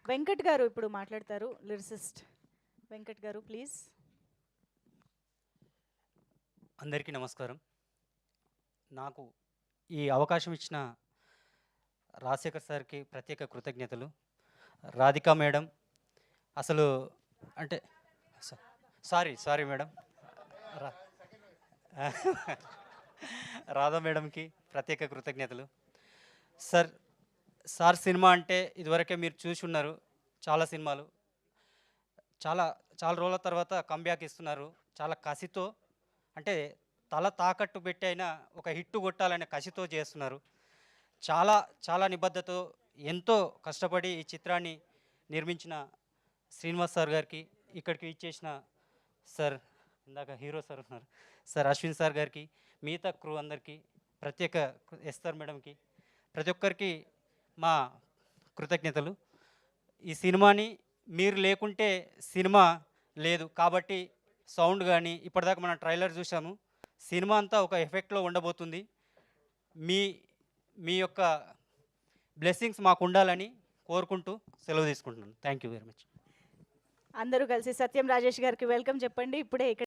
వెంకట్ గారు ఇప్పుడు మాట్లాడతారు, లిరిసిస్ట్ వెంకట్ గారు ప్లీజ్. అందరికీ నమస్కారం. నాకు ఈ అవకాశం ఇచ్చిన రాజశేఖర్ సార్కి ప్రత్యేక కృతజ్ఞతలు. రాధికా మేడం అసలు అంటే సారీ మేడం, రా- రాధా మేడంకి ప్రత్యేక కృతజ్ఞతలు. సార్ సార్ సినిమా అంటే ఇదివరకే మీరు చూసి ఉన్నారు, చాలా సినిమాలు, చాలా చాలా రోజుల తర్వాత కంబ్యాక్ ఇస్తున్నారు. చాలా కసితో, అంటే తల తాకట్టు పెట్టి అయినా ఒక హిట్టు కొట్టాలనే కసితో చేస్తున్నారు. చాలా చాలా నిబద్ధతతో ఎంతో కష్టపడి ఈ చిత్రాన్ని నిర్మించిన శ్రీనివాస్ సార్ గారికి, ఇక్కడికి ఇచ్చేసిన సార్, ఇందాక హీరో సార్ ఉన్నారు సార్, అశ్విన్ సార్ గారికి, మిగతా క్రూ అందరికీ, ప్రత్యేక ఎస్ఆర్ మేడంకి, ప్రతి ఒక్కరికి మా కృతజ్ఞతలు. ఈ సినిమాని మీరు లేకుంటే సినిమా లేదు కాబట్టి సౌండ్ కానీ, ఇప్పటిదాకా మనం ట్రైలర్ చూసాము, సినిమా అంతా ఒక ఎఫెక్ట్లో ఉండబోతుంది. మీ మీ యొక్క బ్లెస్సింగ్స్ మాకు ఉండాలని కోరుకుంటూ సెలవు తీసుకుంటున్నాను. Thank you very much. అందరూ కలిసి సత్యం రాజేష్ గారికి వెల్కమ్ చెప్పండి. ఇప్పుడే ఇక్కడ